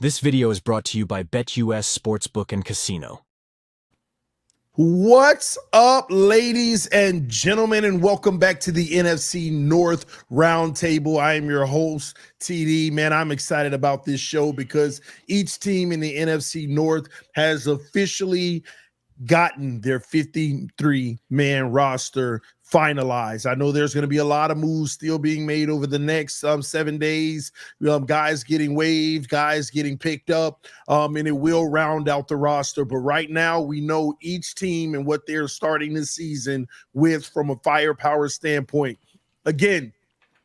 This video is brought to you by BetUS Sportsbook and Casino. What's up, ladies and gentlemen, and welcome back to the NFC North Roundtable. I am your host, TD. Man, I'm excited about this show because each team in the NFC North has officially gotten their 53-man roster finalized. I know there's going to be a lot of moves still being made over the next 7 days. Guys getting waived, guys getting picked up, and it will round out the roster. But right now, we know each team and what they're starting the season with from a firepower standpoint. Again,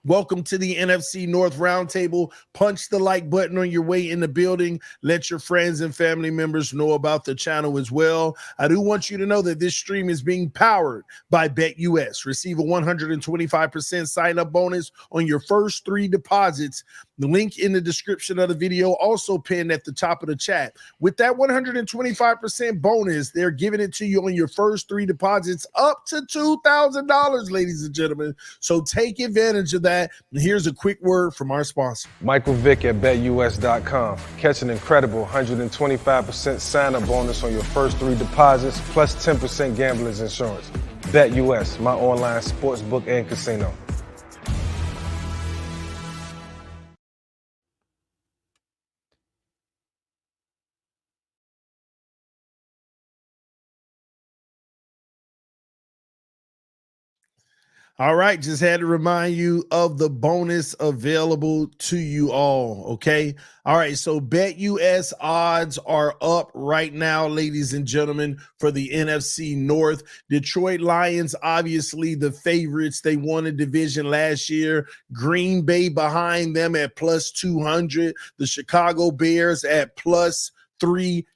welcome to the NFC North Roundtable. Punch the like button on your way in the building. Let your friends and family members know about the channel as well. I do want you to know that this stream is being powered by BetUS. Receive a 125% sign-up bonus on your first 3 deposits. The link in the description of the video, also pinned at the top of the chat. With that 125% bonus, they're giving it to you on your first 3 deposits up to $2,000, ladies and gentlemen. So take advantage of that. And here's a quick word from our sponsor. Michael Vick at BetUS.com. Catch an incredible 125% sign-up bonus on your first 3 deposits, plus 10% gambler's insurance. BetUS, my online sportsbook and casino. All right, just had to remind you of the bonus available to you all, okay? All right, so BetUS odds are up right now, ladies and gentlemen, for the NFC North. Detroit Lions, obviously the favorites. They won a division last year. Green Bay behind them at plus 200. The Chicago Bears at plus 350.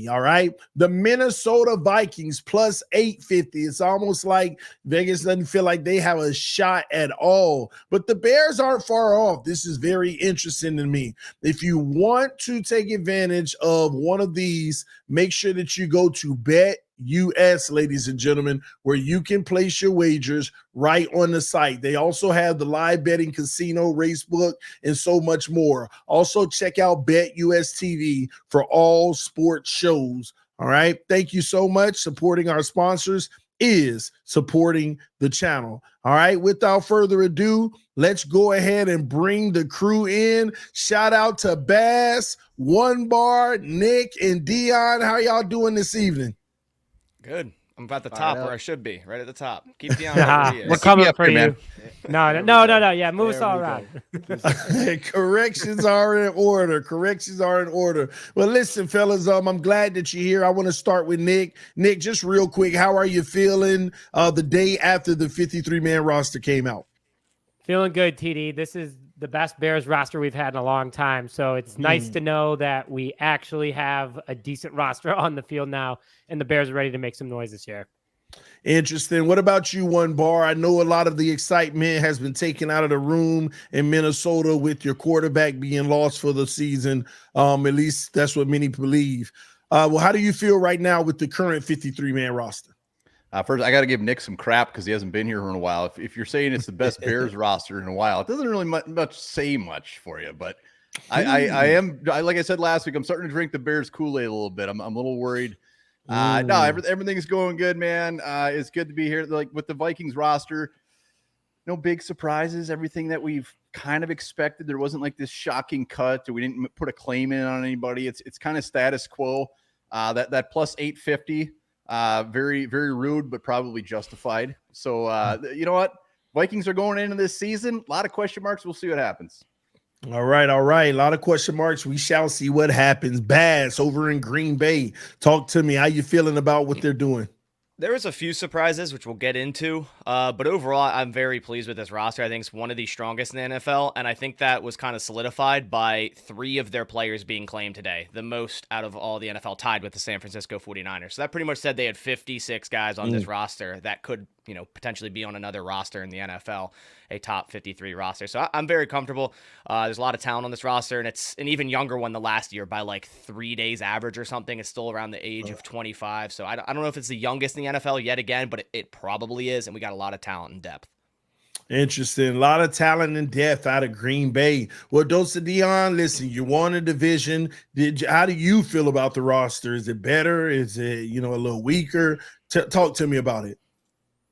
All right. The Minnesota Vikings plus 850. It's almost like Vegas doesn't feel like they have a shot at all. But the Bears aren't far off. This is very interesting to me. If you want to take advantage of one of these, make sure that you go to BetUS, ladies and gentlemen, where you can place your wagers right on the site. They also have the live betting casino, racebook, and so much more. Also, check out BetUS TV for all sports shows. All right. Thank you so much. Supporting our sponsors is supporting the channel. All right. Without further ado, let's go ahead and bring the crew in. Shout out to Bass, One Bar, Nick, and Dion. How y'all doing this evening? Good. I'm at the top where I should be, right at the top. Keep Dion where he is. We're coming for you. Man. No. Yeah, move us all around. Corrections are in order. Corrections are in order. Well, listen, fellas, I'm glad that you're here. I want to start with Nick. Nick, just real quick, how are you feeling the day after the 53-man roster came out? Feeling good, TD. This is the best Bears roster we've had in a long time. So it's nice to know that we actually have a decent roster on the field now, and the Bears are ready to make some noise this year. Interesting. What about you, One Bar? I know a lot of the excitement has been taken out of the room in Minnesota with your quarterback being lost for the season. At least that's what many believe. Well, how do you feel right now with the current 53-man roster? First, I got to give Nick some crap because he hasn't been here in a while. If you're saying it's the best Bears roster in a while, it doesn't really much say much for you. But I am, like I said last week, I'm starting to drink the Bears Kool-Aid a little bit. I'm a little worried. No, everything's going good, man. It's good to be here. Like with the Vikings roster, no big surprises. Everything that we've kind of expected. There wasn't like this shocking cut, or we didn't put a claim in on anybody. It's kind of status quo. That plus 850. Very, very rude, but probably justified. So, you know what? Vikings are going into this season. A lot of question marks. We'll see what happens. All right. A lot of question marks. We shall see what happens. Bass over in Green Bay. Talk to me. How you feeling about what they're doing? There was a few surprises, which we'll get into, but overall, I'm very pleased with this roster. I think it's one of the strongest in the NFL, and I think that was kind of solidified by 3 of their players being claimed today, the most out of all the NFL, tied with the San Francisco 49ers. So that pretty much said they had 56 guys on this roster that could, potentially be on another roster in the NFL, a top 53 roster. So I'm very comfortable. There's a lot of talent on this roster, and it's an even younger one than last year by like 3 days average or something. It's still around the age of 25. So I don't know if it's the youngest in the NFL yet again, but it probably is, and we got a lot of talent and depth. Interesting. A lot of talent and depth out of Green Bay. Well, Dosa Dion, listen, you won a division. How do you feel about the roster? Is it better? Is it, a little weaker? Talk to me about it.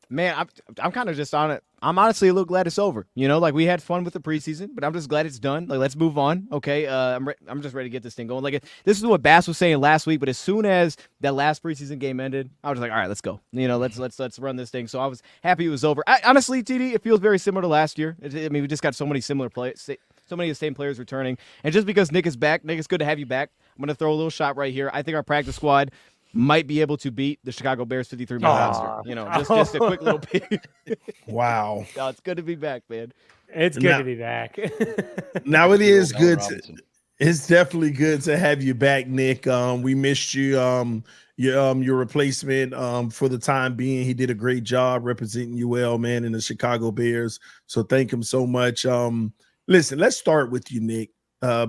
Man, I'm kind of just on it. I'm honestly a little glad it's over. Like we had fun with the preseason, but I'm just glad it's done. Like, let's move on. Okay. I'm just ready to get this thing going. Like, this is what Bass was saying last week, but as soon as that last preseason game ended, I was like, all right, let's go. Let's run this thing. So I was happy it was over. Honestly, TD, it feels very similar to last year. We just got so many similar players, so many of the same players returning. And just because Nick is back, Nick, it's good to have you back. I'm going to throw a little shot right here. I think our practice squad might be able to beat the Chicago Bears 53-man roster. Just a quick little peek. Wow. No, it's good to be back, man. It's good to be back. Now it is good. It's definitely good to have you back, Nick. We missed you. Your replacement for the time being. He did a great job representing you well, man, in the Chicago Bears. So thank him so much. Listen, let's start with you, Nick,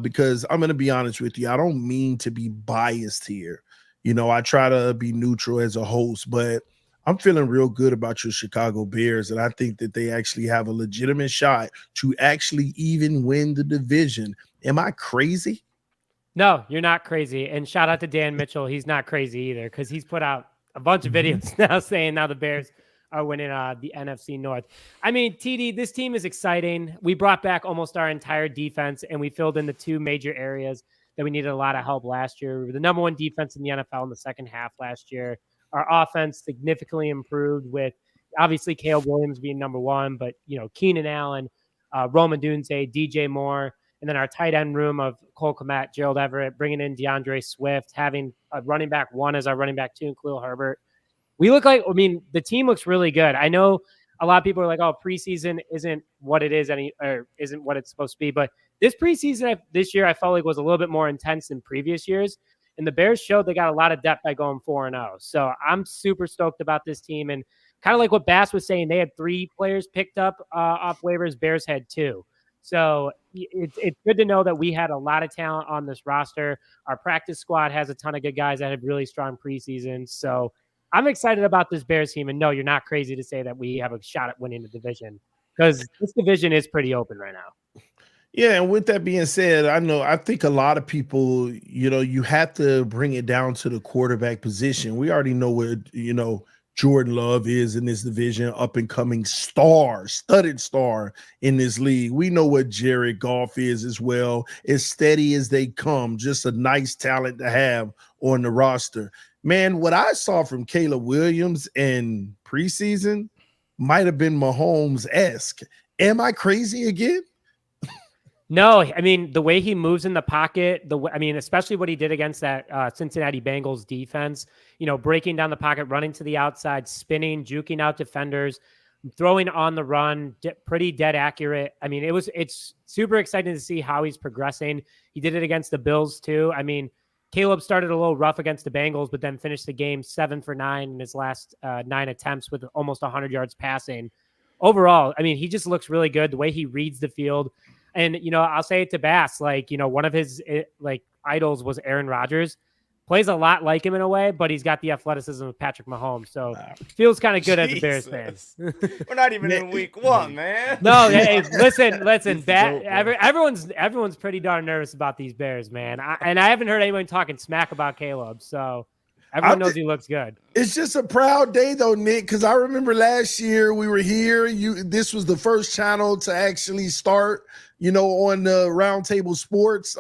because I'm going to be honest with you. I don't mean to be biased here. I try to be neutral as a host, but I'm feeling real good about your Chicago Bears, and I think that they actually have a legitimate shot to actually even win the division. Am I crazy? No, you're not crazy. And shout out to Dan Mitchell. He's not crazy either because he's put out a bunch of videos now saying now the Bears are winning the NFC North. I mean, TD, this team is exciting. We brought back almost our entire defense, and we filled in the two major areas that we needed a lot of help last year. We were the number one defense in the NFL in the second half last year. Our offense significantly improved with obviously Caleb Williams being number one, but Keenan Allen, Roman Dunze, DJ Moore, and then our tight end room of Cole Kmet, Gerald Everett, bringing in DeAndre Swift, having a running back one as our running back two, and Khalil Herbert. We look like, the team looks really good. I know a lot of people are like, oh, preseason isn't what it is or isn't what it's supposed to be, but this preseason this year, I felt like was a little bit more intense than previous years. And the Bears showed they got a lot of depth by going 4-0. So I'm super stoked about this team. And kind of like what Bass was saying, they had 3 players picked up off waivers. Bears had 2. So it's good to know that we had a lot of talent on this roster. Our practice squad has a ton of good guys that had really strong preseasons. So I'm excited about this Bears team. And no, you're not crazy to say that we have a shot at winning the division because this division is pretty open right now. Yeah, and with that being said, I think a lot of people, you have to bring it down to the quarterback position. We already know where, Jordan Love is in this division, up and coming studded star in this league. We know what Jared Goff is as well, as steady as they come, just a nice talent to have on the roster. Man, what I saw from Caleb Williams in preseason might have been Mahomes-esque. Am I crazy again? No, the way he moves in the pocket, especially what he did against that Cincinnati Bengals defense, breaking down the pocket, running to the outside, spinning, juking out defenders, throwing on the run, pretty dead accurate. It's super exciting to see how he's progressing. He did it against the Bills too. Caleb started a little rough against the Bengals, but then finished the game 7 for 9 in his last 9 attempts with almost 100 yards passing. Overall, he just looks really good. The way he reads the field. And, I'll say it to Bass, one of his idols was Aaron Rodgers. Plays a lot like him in a way, but he's got the athleticism of Patrick Mahomes. So feels kind of good as a Bears fan. We're not even in week 1, man. No, hey, listen. Everyone's pretty darn nervous about these Bears, man. I haven't heard anyone talking smack about Caleb. So everyone knows he looks good. It's just a proud day, though, Nick, because I remember last year we were here. This was the first channel to actually start, on the Roundtable Sports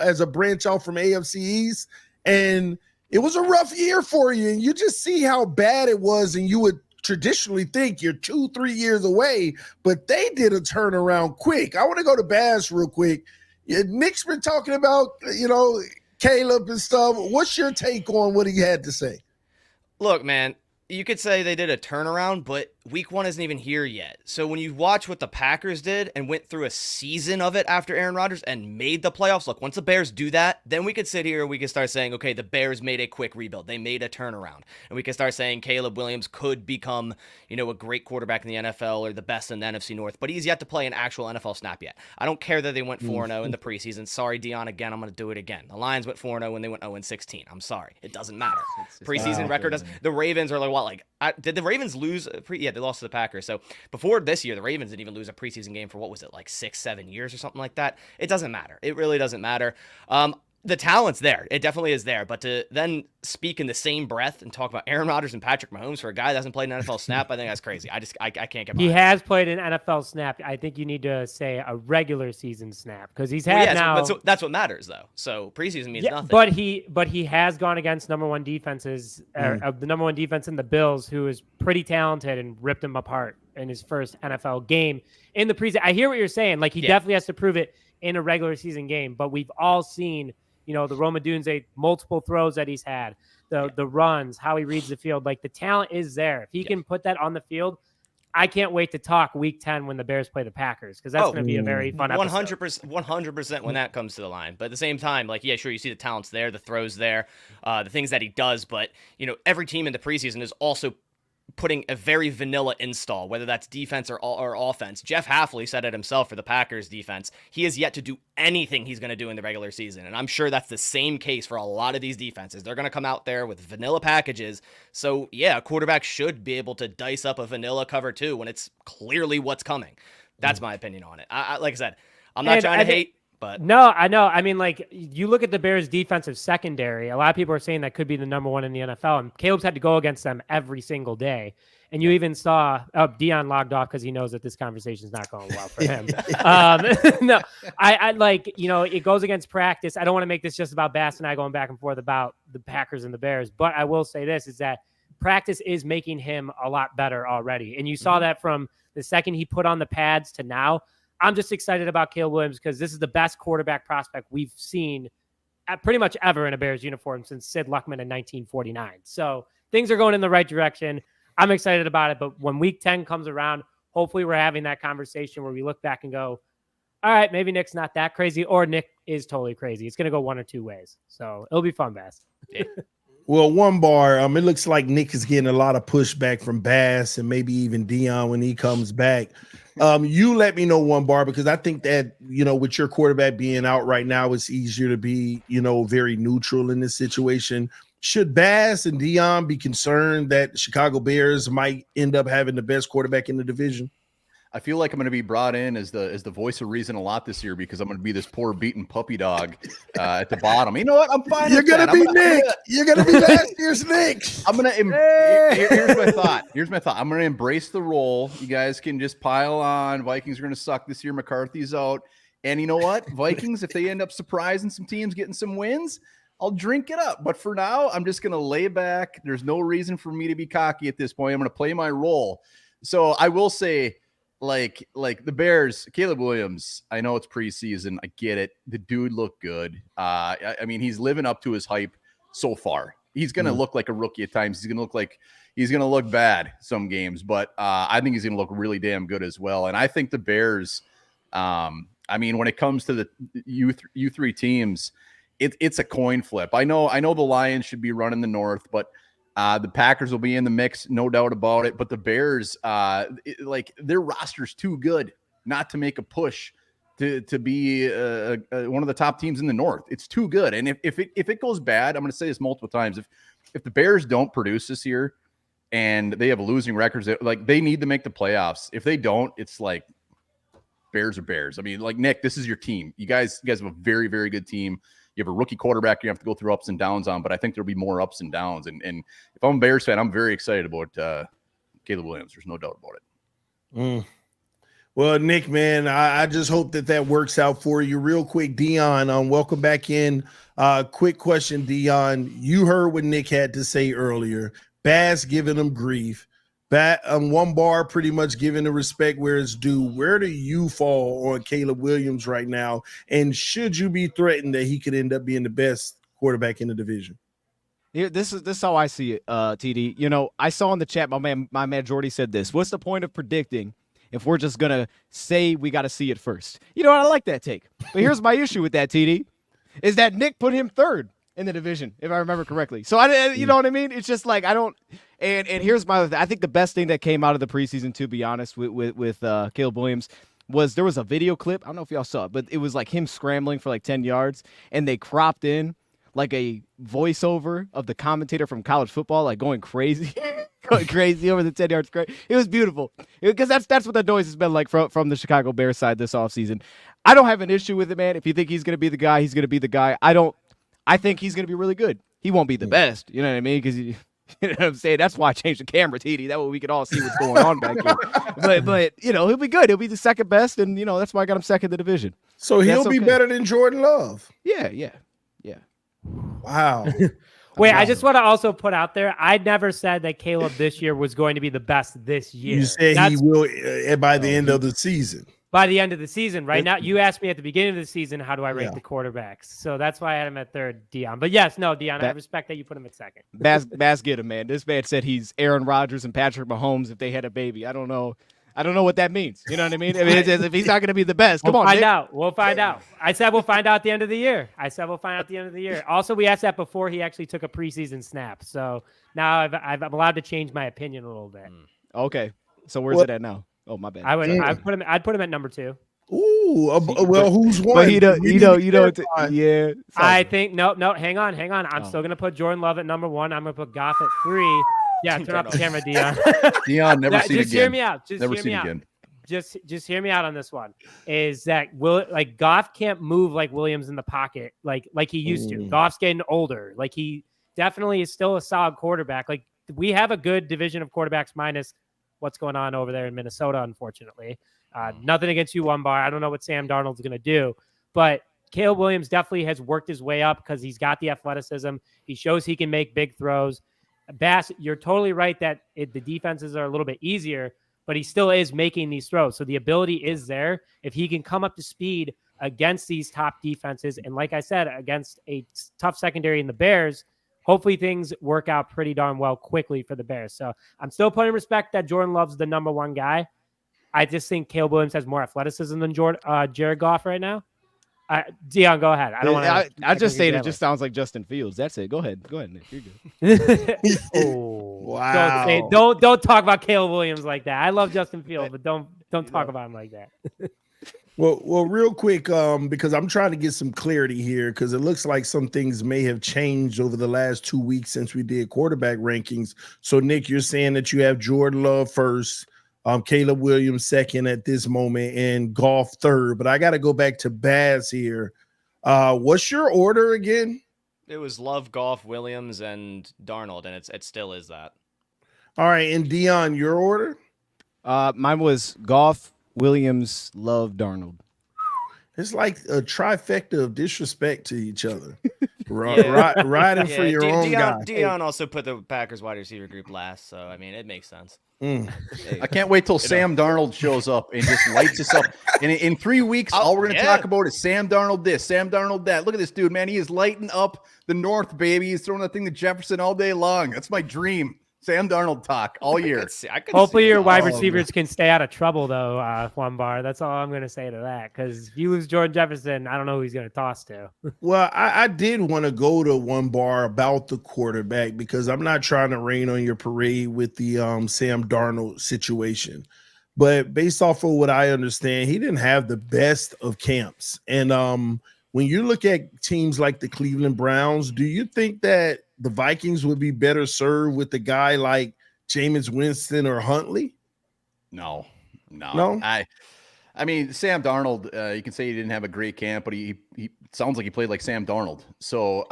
as a branch out from AFC East. And it was a rough year for you. And you just see how bad it was. And you would traditionally think you're 2-3 years away, but they did a turnaround quick. I want to go to Bass real quick. Nick's been talking about, Caleb and stuff. What's your take on what he had to say? Look, man, you could say they did a turnaround, but week 1 isn't even here yet. So when you watch what the Packers did and went through a season of it after Aaron Rodgers and made the playoffs, look, once the Bears do that, then we could sit here and we could start saying, okay, the Bears made a quick rebuild. They made a turnaround. And we could start saying Caleb Williams could become, a great quarterback in the NFL or the best in the NFC North, but he's yet to play an actual NFL snap yet. I don't care that they went 4-0 in the preseason. Sorry, Dion, again, I'm going to do it again. The Lions went 4-0 when they went 0-16. I'm sorry. It doesn't matter. Preseason record does. The Ravens are did the Ravens lose? The They lost to the Packers. So before this year, the Ravens didn't even lose a preseason game for, what was it, like 6-7 years or something like that. It doesn't matter. It really doesn't matter. The talent's there. It definitely is there. But to then speak in the same breath and talk about Aaron Rodgers and Patrick Mahomes for a guy that hasn't played an NFL snap, I think that's crazy. I can't get behind He it. has played an NFL snap. I think you need to say a regular season snap because he's had now. That's what matters, though. So preseason means nothing. But he has gone against number one defenses, the number one defense in the Bills, who is pretty talented and ripped him apart in his first NFL game in the preseason. I hear what you're saying. Like, he definitely has to prove it in a regular season game. But we've all seen, the Roma Dunze multiple throws that he's had, the runs, how he reads the field. Like, the talent is there. If he can put that on the field, I can't wait to talk Week 10 when the Bears play the Packers, because that's going to be a very fun episode. 100% when that comes to the line. But at the same time, like, sure, you see the talent's there, the throws there, the things that he does. But, every team in the preseason is also putting a very vanilla install, whether that's defense or offense. Jeff Hafley said it himself for the Packers defense. He has yet to do anything he's going to do in the regular season. And I'm sure that's the same case for a lot of these defenses. They're going to come out there with vanilla packages. So, a quarterback should be able to dice up a vanilla cover too when it's clearly what's coming. That's my opinion on it. Like I said, I'm not trying to hate. But no, I know. I mean, like, you look at the Bears' defensive secondary. A lot of people are saying that could be the number one in the NFL, and Caleb's had to go against them every single day. And you even saw Dion logged off because he knows that this conversation is not going well for him. No, I like, it goes against practice. I don't want to make this just about Bass and I going back and forth about the Packers and the Bears, but I will say this is that practice is making him a lot better already. And you saw that from the second he put on the pads to now. I'm just excited about Caleb Williams because this is the best quarterback prospect we've seen pretty much ever in a Bears uniform since Sid Luckman in 1949. So things are going in the right direction. I'm excited about it. But when Week 10 comes around, hopefully we're having that conversation where we look back and go, all right, maybe Nick's not that crazy, or Nick is totally crazy. It's going to go one or two ways. So it'll be fun, Bass. Yeah. Well, one bar, it looks like Nick is getting a lot of pushback from Bass and maybe even Dion when he comes back. You let me know, one bar, because I think that, with your quarterback being out right now, it's easier to be, very neutral in this situation. Should Bass and Dion be concerned that Chicago Bears might end up having the best quarterback in the division? I feel like I'm going to be brought in as the voice of reason a lot this year because I'm going to be this poor beaten puppy dog at the bottom. You know what? I'm fine. You're going to be Nick. You're going to be last year's Nick. I'm going to here's my thought. I'm going to embrace the role. You guys can just pile on. Vikings are going to suck this year. McCarthy's out. And you know what? Vikings, if they end up surprising some teams, getting some wins, I'll drink it up. But for now, I'm just going to lay back. There's no reason for me to be cocky at this point. I'm going to play my role. So I will say, like the Bears, Caleb Williams, I know it's preseason. I get it. The dude looked good. I mean, he's living up to his hype so far. He's going to look like a rookie at times. He's going to look bad some games, but I think he's going to look really damn good as well. And I think the Bears, when it comes to the U3 teams, it's a coin flip. I know the Lions should be running the North, but the Packers will be in the mix, no doubt about it. But the Bears, their roster's too good not to make a push to be one of the top teams in the North. It's too good. And if it goes bad, I'm going to say this multiple times. If the Bears don't produce this year and they have losing records, they need to make the playoffs. If they don't, it's like Bears are Bears. I mean, like, Nick, this is your team. You guys have a very, very good team. You have a rookie quarterback you have to go through ups and downs on, but I think there'll be more ups and downs. And if I'm a Bears fan, I'm very excited about Caleb Williams. There's no doubt about it. Well, Nick, man, I just hope that works out for you. Real quick, Dion, welcome back in. Quick question, Dion. You heard what Nick had to say earlier. Bass giving him grief. One bar pretty much giving the respect where it's due. Where do you fall on Caleb Williams right now? And should you be threatened that he could end up being the best quarterback in the division? Yeah, this is how I see it, TD. I saw in the chat, my man Jordy said this. What's the point of predicting if we're just going to say we got to see it first? You know what? I like that take. But here's my issue with that, TD, is that Nick put him third in the division, if I remember correctly. So, you know what I mean? It's just like I don't – and here's I think the best thing that came out of the preseason, to be honest, with Caleb Williams was there was a video clip. I don't know if y'all saw it, but it was like him scrambling for like 10 yards, and they cropped in like a voiceover of the commentator from college football, like going crazy. going crazy over the 10 yards. It was beautiful because that's what the noise has been like from the Chicago Bears side this offseason. I don't have an issue with it, man. If you think he's going to be the guy, he's going to be the guy. I think he's going to be really good. He won't be the best, you know what I mean? Because you know what I'm saying? That's why I changed the camera, TD. That way we could all see what's going on back here. But he'll be good. He'll be the second best, and that's why I got him second in the division. So he'll be better than Jordan Love. Yeah. Wow. Wait, I just want to also put out there, I never said that Caleb this year was going to be the best this year. You said he will by the end of the season. By the end of the season. Right now, you asked me at the beginning of the season, how do I rank the quarterbacks? So that's why I had him at third, Dion. But yes, Dion, I respect that you put him at second. Bass get him, man. This man said he's Aaron Rodgers and Patrick Mahomes if they had a baby. I don't know what that means. You know what I mean? I mean, it's as if he's not going to be the best. Come on, find Nick. out. We'll find out. I said we'll find out at the end of the year. Also, we asked that before he actually took a preseason snap. So now I'm allowed to change my opinion a little bit. Okay. So where's it at now? Oh, my bad. I'd put him at number 2. Ooh, well, who's one? But yeah. I think no. Hang on. I'm still gonna put Jordan Love at number 1. I'm gonna put Goff at 3. Yeah, turn off the camera, Dion. Dion, never seen just again. Hear me out. Never seen again. Just hear me out on this one. Is that Goff can't move like Williams in the pocket like he used to. Goff's getting older. Like he definitely is still a solid quarterback. Like we have a good division of quarterbacks minus what's going on over there in Minnesota, unfortunately. Nothing against you, One Bar. I don't know what Sam Darnold's going to do, but Caleb Williams definitely has worked his way up because he's got the athleticism. He shows he can make big throws. Bass, you're totally right that the defenses are a little bit easier, but he still is making these throws. So the ability is there. If he can come up to speed against these top defenses, and like I said, against a tough secondary in the Bears, hopefully things work out pretty darn well quickly for the Bears. So I'm still putting respect that Jordan Love's the number 1 guy. I just think Caleb Williams has more athleticism than Jared Goff right now. Dion, go ahead. I don't want to. I just say it just sounds like Justin Fields. That's it. Go ahead, Nick. You're good. Wow. Don't talk about Caleb Williams like that. I love Justin Fields, but don't talk about him like that. Well, real quick, because I'm trying to get some clarity here, because it looks like some things may have changed over the last 2 weeks since we did quarterback rankings. So, Nick, you're saying that you have Jordan Love first, Caleb Williams second at this moment, and Goff third. But I got to go back to Baz here. What's your order again? It was Love, Goff, Williams, and Darnold, and it still is that. All right, and Dion, your order? Mine was Goff, Williams, Love, Darnold. It's like a trifecta of disrespect to each other. Riding for your own guy. Dion also put the Packers wide receiver group last, so I mean it makes sense. I can't wait till Sam Darnold shows up and just lights us up. And in 3 weeks, all we're going to talk about is Sam Darnold this, Sam Darnold that. Look at this dude, man. He is lighting up the North, baby. He's throwing that thing to Jefferson all day long. That's my dream. Sam Darnold talk all year. Hopefully your wide receivers can stay out of trouble, though, One Bar. That's all I'm going to say to that. Because if you lose Jordan Jefferson, I don't know who he's going to toss to. Well, I did want to go to One Bar about the quarterback because I'm not trying to rain on your parade with the Sam Darnold situation. But based off of what I understand, he didn't have the best of camps. And when you look at teams like the Cleveland Browns, do you think that the Vikings would be better served with a guy like Jameis Winston or Huntley? No. I mean, Sam Darnold, you can say he didn't have a great camp, but he sounds like he played like Sam Darnold. So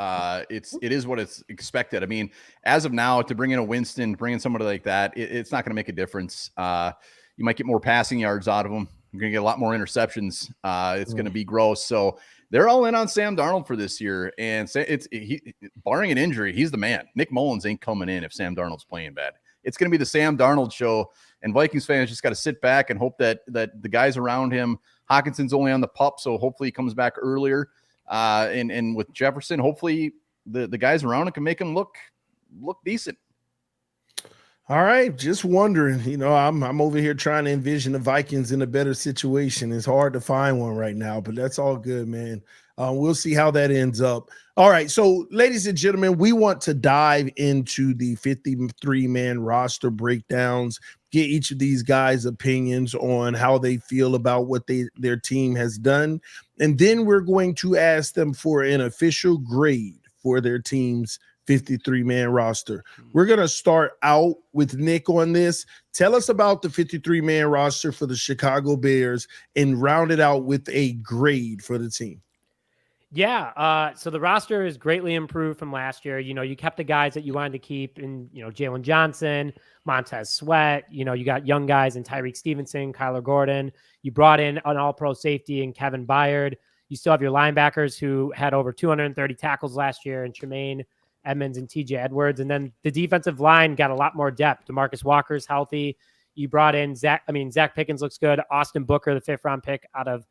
it is what it's expected. I mean, as of now, to bring in a Winston, bring in somebody like that, it's not going to make a difference. You might get more passing yards out of him. You're going to get a lot more interceptions. It's going to be gross. So they're all in on Sam Darnold for this year, and barring an injury, he's the man. Nick Mullins ain't coming in if Sam Darnold's playing bad. It's going to be the Sam Darnold show, and Vikings fans just got to sit back and hope that the guys around him, Hawkinson's only on the pup, so hopefully he comes back earlier. And with Jefferson, hopefully the guys around him can make him look decent. All right, just wondering. I'm over here trying to envision the Vikings in a better situation. It's hard to find one right now, but that's all good, man. We'll see how that ends up. All right, so ladies and gentlemen, we want to dive into the 53-man roster breakdowns, get each of these guys' opinions on how they feel about what their team has done, and then we're going to ask them for an official grade for their team's 53-man roster. We're going to start out with Nick on this. Tell us about the 53-man roster for the Chicago Bears and round it out with a grade for the team. Yeah, so the roster is greatly improved from last year. You kept the guys that you wanted to keep in, Jalen Johnson, Montez Sweat. You got young guys in Tyreek Stevenson, Kyler Gordon. You brought in an all-pro safety in Kevin Byard. You still have your linebackers who had over 230 tackles last year in Tremaine Edmonds and TJ Edwards. And then the defensive line got a lot more depth. DeMarcus Walker's healthy. You brought in Zach Pickens looks good. Austin Booker, the 5th-round pick out of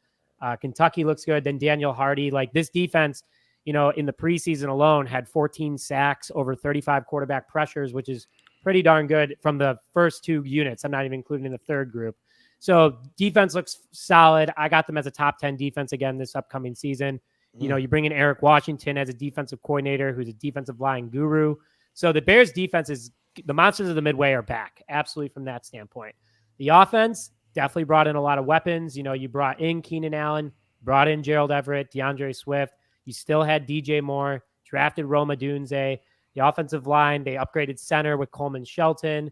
Kentucky, looks good. Then Daniel Hardy. Like, this defense, in the preseason alone had 14 sacks, over 35 quarterback pressures, which is pretty darn good from the first 2 units. I'm not even including the third group. So defense looks solid. I got them as a top 10 defense again this upcoming season. You bring in Eric Washington as a defensive coordinator, who's a defensive line guru. So the Bears defense the monsters of the Midway are back, absolutely, from that standpoint. The offense definitely brought in a lot of weapons. You brought in Keenan Allen, brought in Gerald Everett, DeAndre Swift. You still had DJ Moore, drafted Roma Dunze. The offensive line, they upgraded center with Coleman Shelton.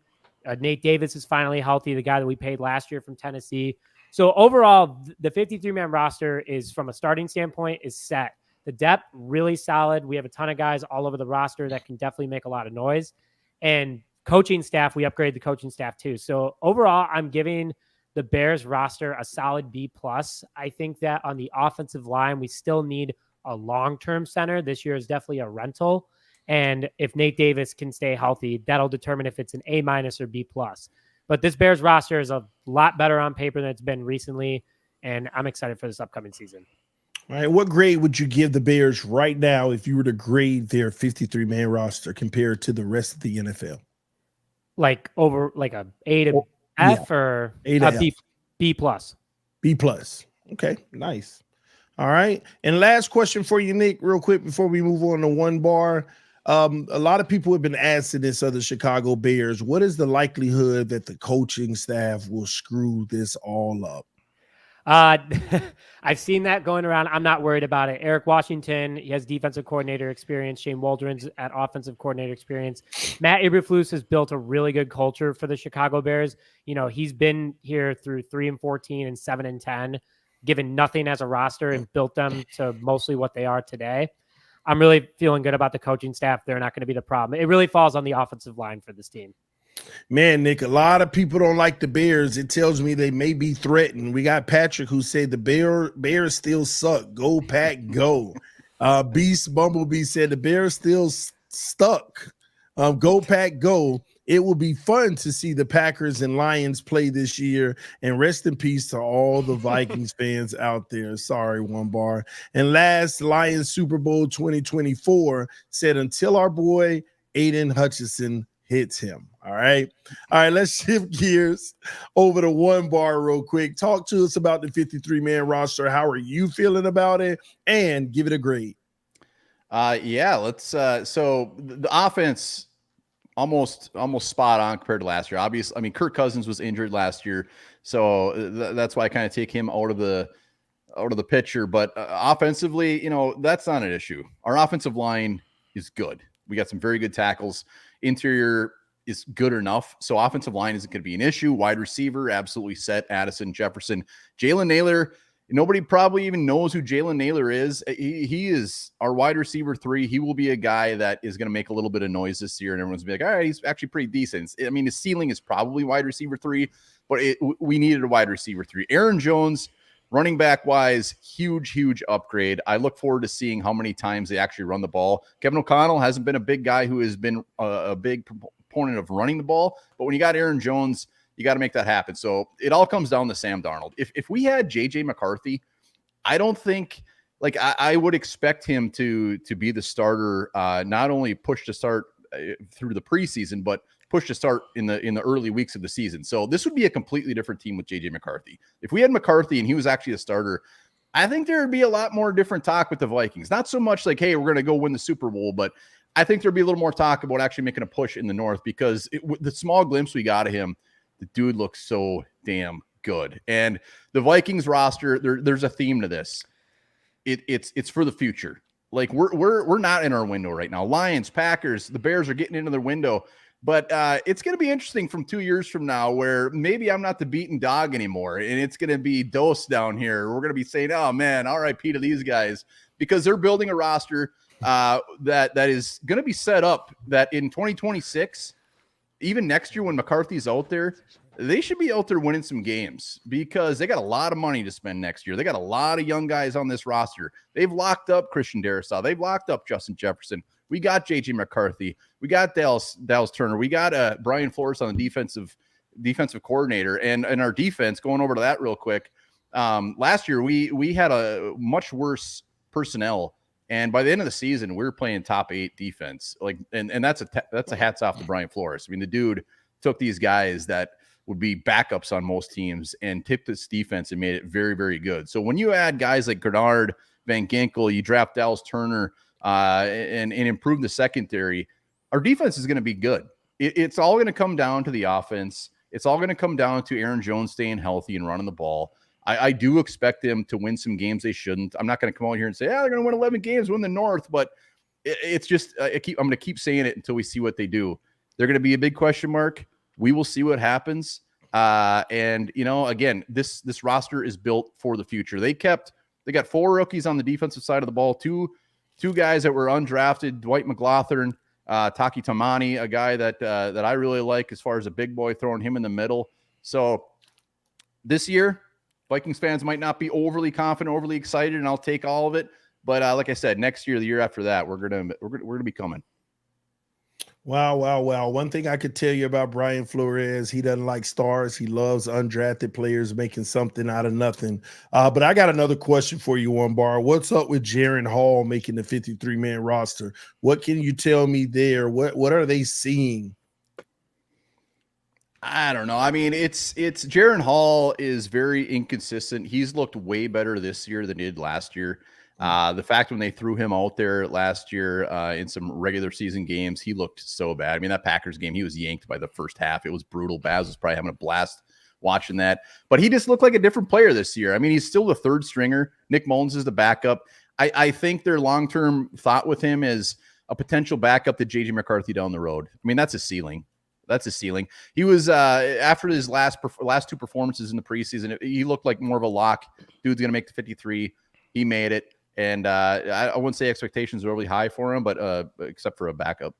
Nate Davis is finally healthy, the guy that we paid last year from Tennessee. So overall, the 53-man roster is, from a starting standpoint, is set. The depth, really solid. We have a ton of guys all over the roster that can definitely make a lot of noise. And coaching staff, we upgraded the coaching staff too. So overall, I'm giving the Bears roster a solid B+. I think that on the offensive line, we still need a long-term center. This year is definitely a rental. And if Nate Davis can stay healthy, that'll determine if it's an A- or B+. But this Bears roster is a lot better on paper than it's been recently, and I'm excited for this upcoming season. All right, what grade would you give the Bears right now if you were to grade their 53-man roster compared to the rest of the NFL? Like a A to F, or A to F. B+. B+. Okay, nice. All right, and last question for you, Nick, real quick before we move on to one bar. A lot of people have been asking this of the Chicago Bears. What is the likelihood that the coaching staff will screw this all up? I've seen that going around. I'm not worried about it. Eric Washington, he has defensive coordinator experience. Shane Waldron's at offensive coordinator experience. Matt Eberflus has built a really good culture for the Chicago Bears. He's been here through 3-14 and 7-10, given nothing as a roster and built them to mostly what they are today. I'm really feeling good about the coaching staff. They're not going to be the problem. It really falls on the offensive line for this team. Man, Nick, a lot of people don't like the Bears. It tells me they may be threatened. We got Patrick who said the Bears still suck. Go, Pack, go. Beast Bumblebee said the Bears still stuck. Go, Pack, go. It will be fun to see the Packers and Lions play this year. And rest in peace to all the Vikings fans out there. Sorry, one bar. And last, Lions Super Bowl 2024 said, until our boy Aiden Hutchinson hits him. All right. Let's shift gears over to one bar real quick. Talk to us about the 53-man roster. How are you feeling about it? And give it a grade. Let's so the offense almost spot on compared to last year. Obviously, I mean, Kirk Cousins was injured last year, so that's why I kind of take him out of the picture. But offensively, that's not an issue. Our offensive line is good. We got some very good tackles. Interior is good enough, so offensive line isn't going to be an issue. Wide receiver, absolutely set. Addison, Jefferson, Jalen Naylor. Nobody probably even knows who Jalen Naylor is. He is our wide receiver 3. He will be a guy that is going to make a little bit of noise this year, and everyone's going to be like, all right, he's actually pretty decent. I mean, his ceiling is probably wide receiver 3, but we needed a wide receiver 3. Aaron Jones, running back wise, huge upgrade. I look forward to seeing how many times they actually run the ball. Kevin O'Connell hasn't been a big guy who has been a big proponent of running the ball, but when you got Aaron Jones, you got to make that happen. So it all comes down to Sam Darnold. If we had JJ McCarthy, I don't think I would expect him to be the starter, not only push to start through the preseason, but push to start in the early weeks of the season. So this would be a completely different team with JJ McCarthy. If we had McCarthy and he was actually a starter, I think there would be a lot more different talk with the Vikings. Not so much like, hey, we're going to go win the Super Bowl, but I think there'd be a little more talk about actually making a push in the North, because the small glimpse we got of him, the dude looks so damn good. And the Vikings roster, there's a theme to this. It's for the future. Like we're not in our window right now. Lions, Packers, the Bears are getting into their window. But it's going to be interesting from 2 years from now where maybe I'm not the beaten dog anymore. And it's going to be Dose down here. We're going to be saying, oh, man, RIP to these guys, because they're building a roster that is going to be set up that in 2026, even next year when McCarthy's out there, they should be out there winning some games because they got a lot of money to spend next year. They got a lot of young guys on this roster. They've locked up Christian Darrisaw. They've locked up Justin Jefferson. We got J.J. McCarthy. We got Dallas Turner. We got Brian Flores on the defensive coordinator. And our defense, going over to that real quick, last year we had a much worse personnel. And by the end of the season, we were playing top 8 defense. And that's a hats off to Brian Flores. I mean, the dude took these guys that would be backups on most teams and tipped this defense and made it very, very good. So when you add guys like Grenard, Van Ginkel, you draft Dallas Turner, and improve the secondary, our defense is going to be good. It's all going to come down to the offense. It's all going to come down to Aaron Jones staying healthy and running the ball. I do expect them to win some games they shouldn't. I'm not going to come out here and say, they're going to win 11 games, win the North, but it's just I'm going to keep saying it until we see what they do. They're going to be a big question mark. We will see what happens. And again, this roster is built for the future. They got 4 rookies on the defensive side of the ball, two guys that were undrafted, Dwight McLaughlin, Taki Tamani, a guy that I really like as far as a big boy, throwing him in the middle. So this year, Vikings fans might not be overly confident, overly excited, and I'll take all of it. But like I said, next year, the year after that, we're gonna be coming. Wow. One thing I could tell you about Brian Flores, he doesn't like stars. He loves undrafted players making something out of nothing. But I got another question for you, One Bar. What's up with Jaren Hall making the 53-man roster? What can you tell me there? What are they seeing? I don't know. I mean, it's Jaren Hall is very inconsistent. He's looked way better this year than he did last year. The fact when they threw him out there last year in some regular season games, he looked so bad. I mean, that Packers game, he was yanked by the first half. It was brutal. Baz was probably having a blast watching that. But he just looked like a different player this year. I mean, he's still the third stringer. Nick Mullins is the backup. I think their long-term thought with him is a potential backup to J.J. McCarthy down the road. I mean, that's a ceiling. He was after his last 2 performances in the preseason, he looked like more of a lock. Dude's going to make the 53. He made it. And I wouldn't say expectations are really high for him, but except for a backup.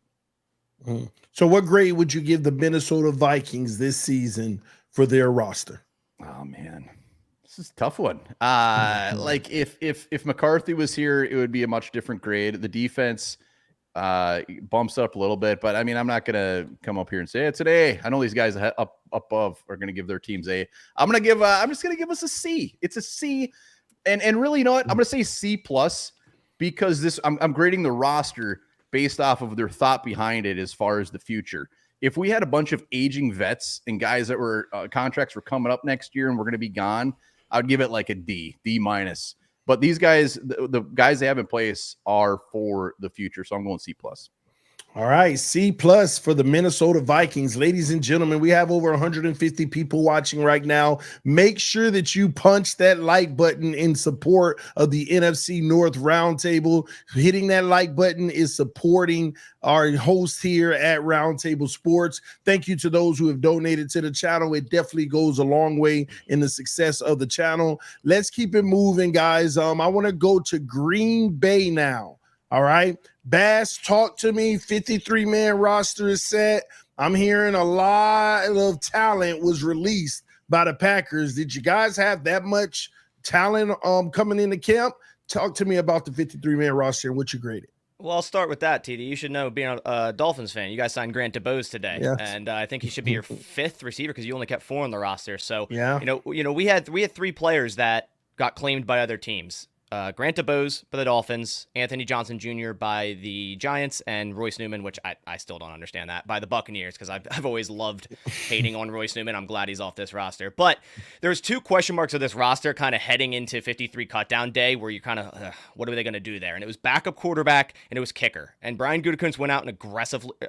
So what grade would you give the Minnesota Vikings this season for their roster? Oh, man. This is a tough one. Like if McCarthy was here, it would be a much different grade. The defense bumps up a little bit, but I mean, I'm not going to come up here and say it's an A. I know these guys up above are going to give their teams A. I'm just going to give us a C. It's a C. And really, you know what? I'm going to say C plus because I'm grading the roster based off of their thought behind it as far as the future. If we had a bunch of aging vets and guys that were contracts were coming up next year and we're going to be gone, I'd give it like a D minus. But these guys, the guys they have in place are for the future. So I'm going C plus. All right, C plus for the Minnesota Vikings. Ladies and gentlemen, we have over 150 people watching right now. Make sure that you punch that like button in support of the NFC North Roundtable. Hitting that like button is supporting our host here at Roundtable Sports. Thank you to those who have donated to the channel. It definitely goes a long way in the success of the channel. Let's keep it moving, guys. I want to go to Green Bay now. All right. Bass, talk to me. 53-man roster is set. I'm hearing a lot of talent was released by the Packers. Did you guys have that much talent coming into camp? Talk to me about the 53-man roster and what you graded. Well, I'll start with that, TD. You should know, being a Dolphins fan, you guys signed Grant DuBose today, yeah. And I think he should be your 5th receiver because you only kept 4 on the roster. So, yeah. We had 3 players that got claimed by other teams. Grant DuBose by the Dolphins, Anthony Johnson Jr. by the Giants, and Royce Newman, which I still don't understand that, by the Buccaneers, because I've always loved hating on Royce Newman. I'm glad he's off this roster. But there's 2 question marks of this roster kind of heading into 53 cutdown day where you kind of, what are they going to do there? And it was backup quarterback and it was kicker. And Brian Gutekunst went out and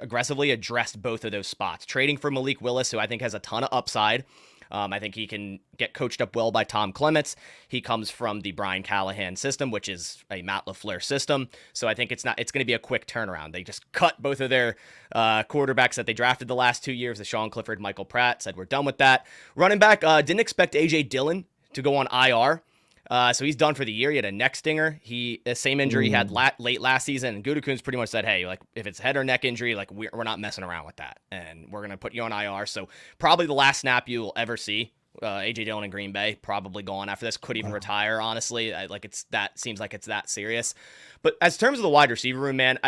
aggressively addressed both of those spots, trading for Malik Willis, who I think has a ton of upside, I think he can get coached up well by Tom Clements. He comes from the Brian Callahan system, which is a Matt LaFleur system. So I think it's going to be a quick turnaround. They just cut both of their quarterbacks that they drafted the last 2 years, the Sean Clifford, Michael Pratt, said we're done with that. Running back, didn't expect A.J. Dillon to go on IR. So he's done for the year. He had a neck stinger. The same injury he had late last season. And Gutekunst pretty much said, hey, like if it's head or neck injury, like we're not messing around with that. And we're going to put you on IR. So probably the last snap you will ever see. A.J. Dillon in Green Bay, probably gone after this. Could even retire, honestly. Seems like it's that serious. But as terms of the wide receiver room, man,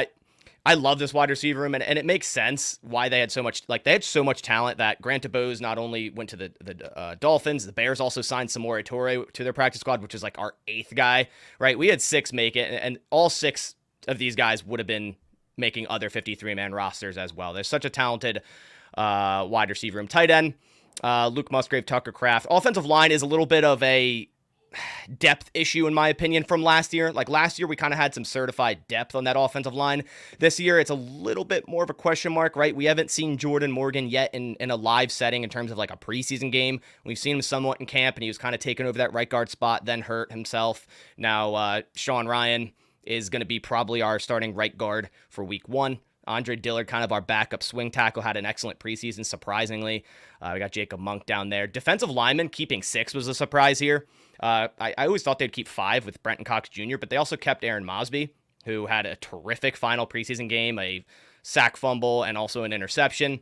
I love this wide receiver room, and it makes sense why they had so much talent that Grant DeBose not only went to the Dolphins, the Bears also signed Samori Toure to their practice squad, which is like our 8th guy, right? We had 6 make it, and all 6 of these guys would have been making other 53-man rosters as well. There's such a talented wide receiver room. Tight end, Luke Musgrave, Tucker Kraft. Offensive line is a little bit of a depth issue in my opinion from last year. Like last year we kind of had some certified depth on that offensive line. This year it's a little bit more of a question mark, right? We haven't seen Jordan Morgan yet in a live setting in terms of like a preseason game. We've seen him somewhat in camp and he was kind of taking over that right guard spot, then hurt himself. Now Sean Ryan is going to be probably our starting right guard for week 1. Andre Dillard, kind of our backup swing tackle, had an excellent preseason, surprisingly. We got Jacob Monk down there. Defensive lineman, keeping 6 was a surprise here. I always thought they'd keep 5 with Brenton Cox Jr., but they also kept Aaron Mosby, who had a terrific final preseason game, a sack fumble, and also an interception.